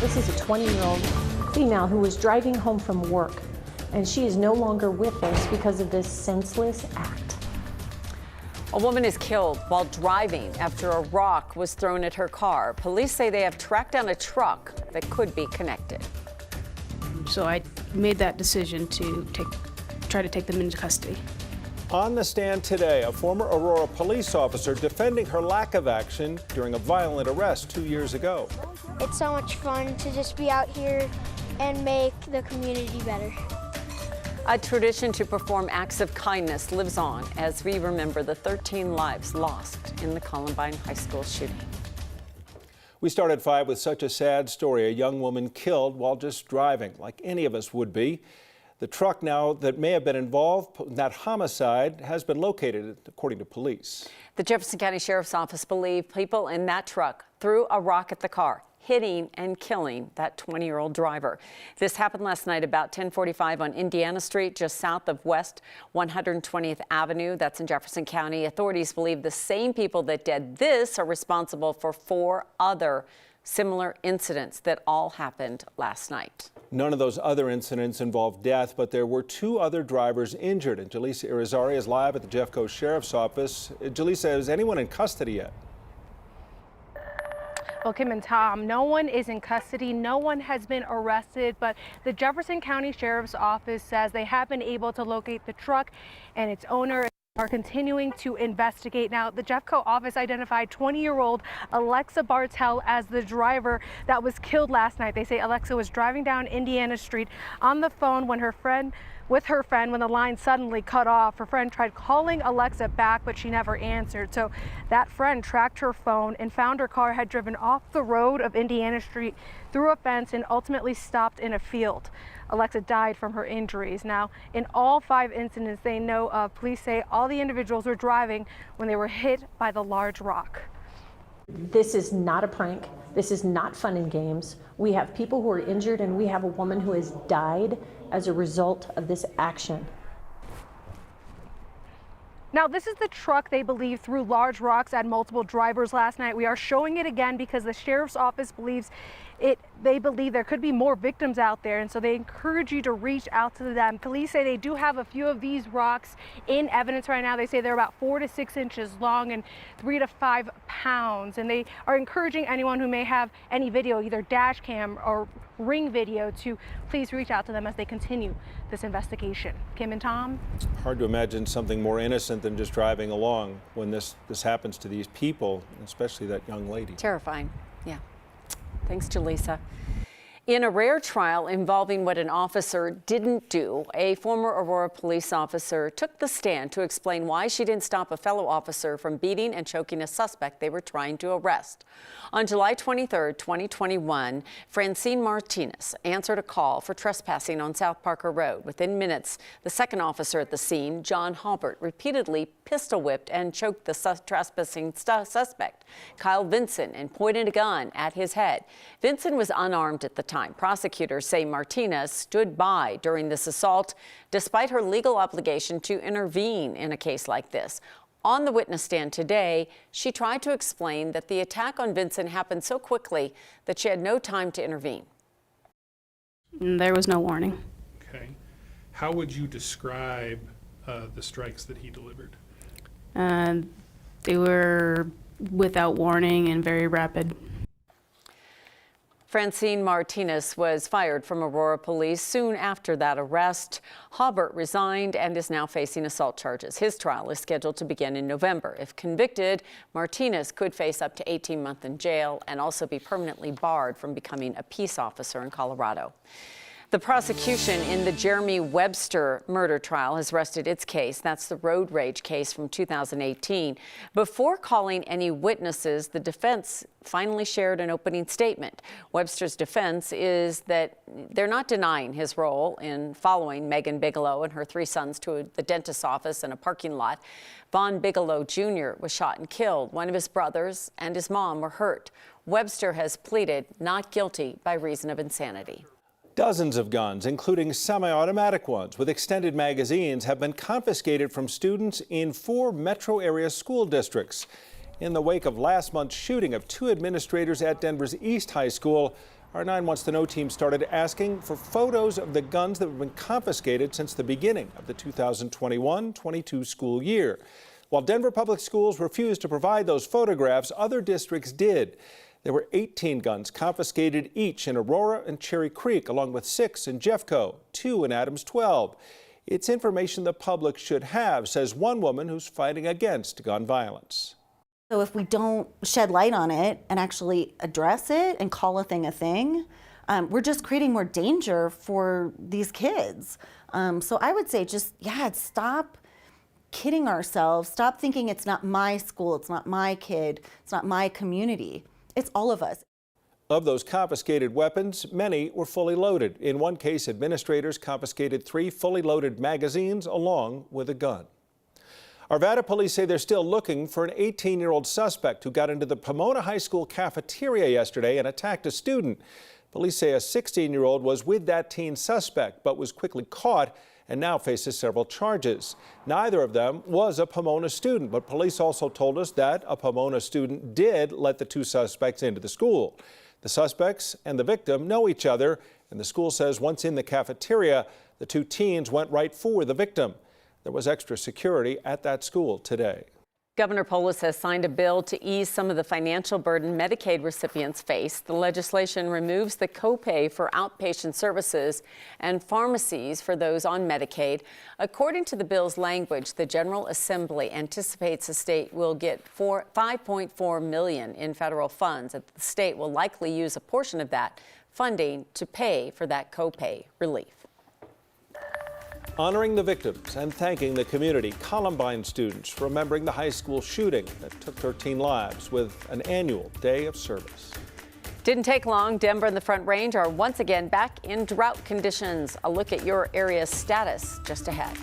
This is a 20-year-old female who was driving home from work, and she is no longer with us because of this senseless act. A woman is killed while driving after a rock was thrown at her car. Police say they have tracked down a truck that could be connected. So I made that decision to try to take them into custody. On the stand today, a former Aurora police officer defending her lack of action during a violent arrest 2 years ago. It's so much fun to just be out here and make the community better. A tradition to perform acts of kindness lives on as we remember the 13 lives lost in the Columbine High School shooting. We start at 5 with such a sad story. A young woman killed while just driving, like any of us would be. The truck now that may have been involved in that homicide has been located, according to police. The Jefferson County Sheriff's Office believe people in that truck threw a rock at the car, hitting and killing that 20-year-old driver. This happened last night about 10:45 on Indiana Street, just south of West 120th Avenue. That's in Jefferson County. Authorities believe the same people that did this are responsible for 4 other similar incidents that all happened last night. None of those other incidents involved death, but there were 2 other drivers injured. And Jaleesa Irizarry is live at the Jeffco Sheriff's Office. Jaleesa, is anyone in custody yet? Well, Kim and Tom, no one is in custody. No one has been arrested, but the Jefferson County Sheriff's Office says they have been able to locate the truck and its owner are continuing to investigate. Now, the Jeffco office identified 20-year-old Alexa Bartell as the driver that was killed last night. They say Alexa was driving down Indiana Street on the phone when with her friend when the line suddenly cut off. Her friend tried calling Alexa back, but she never answered. So that friend tracked her phone and found her car had driven off the road of Indiana Street through a fence and ultimately stopped in a field. Alexa died from her injuries. Now, in all 5 incidents they know of, police say all the individuals were driving when they were hit by the large rock. This is not a prank. This is not fun and games. We have people who are injured, and we have a woman who has died as a result of this action. Now, this is the truck they believe threw large rocks at multiple drivers last night. We are showing it again because the Sheriff's Office believes they believe there could be more victims out there, and so they encourage you to reach out to them. Police say they do have a few of these rocks in evidence right now. They say they're about 4 to 6 inches long and 3 to 5 pounds, and they are encouraging anyone who may have any video, either dash cam or ring video, to please reach out to them as they continue this investigation. Kim and Tom? Hard to imagine something more innocent than just driving along when this happens to these people, especially that young lady. Terrifying, yeah. Thanks, Jaleesa. In a rare trial involving what an officer didn't do, a former Aurora police officer took the stand to explain why she didn't stop a fellow officer from beating and choking a suspect they were trying to arrest. On July 23, 2021, Francine Martinez answered a call for trespassing on South Parker Road. Within minutes, the second officer at the scene, John Halbert, repeatedly pistol whipped and choked the trespassing suspect, Kyle Vinson, and pointed a gun at his head. Vinson was unarmed at the time. Prosecutors say Martinez stood by during this assault, despite her legal obligation to intervene in a case like this. On the witness stand today, she tried to explain that the attack on Vinson happened so quickly that she had no time to intervene. There was no warning. Okay. How would you describe the strikes that he delivered? They were without warning and very rapid. Francine Martinez was fired from Aurora Police soon after that arrest. Halbert resigned and is now facing assault charges. His trial is scheduled to begin in November. If convicted, Martinez could face up to 18 months in jail and also be permanently barred from becoming a peace officer in Colorado. The prosecution in the Jeremy Webster murder trial has rested its case. That's the road rage case from 2018. Before calling any witnesses, the defense finally shared an opening statement. Webster's defense is that they're not denying his role in following Megan Bigelow and her 3 sons to the dentist's office in a parking lot. Vaughn Bigelow Jr. was shot and killed. One of his brothers and his mom were hurt. Webster has pleaded not guilty by reason of insanity. Dozens of guns, including semi-automatic ones with extended magazines, have been confiscated from students in 4 metro area school districts. In the wake of last month's shooting of 2 administrators at Denver's East High School, our 9 Wants to Know team started asking for photos of the guns that have been confiscated since the beginning of the 2021-22 school year. While Denver Public Schools refused to provide those photographs, other districts did. There were 18 guns confiscated each in Aurora and Cherry Creek, along with 6 in Jeffco, 2 in Adams 12. It's information the public should have, says one woman who's fighting against gun violence. So if we don't shed light on it and actually address it and call a thing, we're just creating more danger for these kids. So I would say just, stop kidding ourselves. Stop thinking it's not my school, it's not my kid, it's not my community. It's all of us. Of those confiscated weapons, many were fully loaded. In one case, administrators confiscated 3 fully loaded magazines along with a gun. Arvada police say they're still looking for an 18-year-old suspect who got into the Pomona High School cafeteria yesterday and attacked a student. Police say a 16-year-old was with that teen suspect but was quickly caught and now faces several charges. Neither of them was a Pomona student, but police also told us that a Pomona student did let the 2 suspects into the school. The suspects and the victim know each other, and the school says once in the cafeteria, the 2 teens went right for the victim. There was extra security at that school today. Governor Polis has signed a bill to ease some of the financial burden Medicaid recipients face. The legislation removes the copay for outpatient services and pharmacies for those on Medicaid. According to the bill's language, the General Assembly anticipates the state will get $5.4 million in federal funds. The state will likely use a portion of that funding to pay for that copay relief. Honoring the victims and thanking the community, Columbine students remembering the high school shooting that took 13 lives with an annual day of service. Didn't take long. Denver and the Front Range are once again back in drought conditions. A look at your area's status just ahead.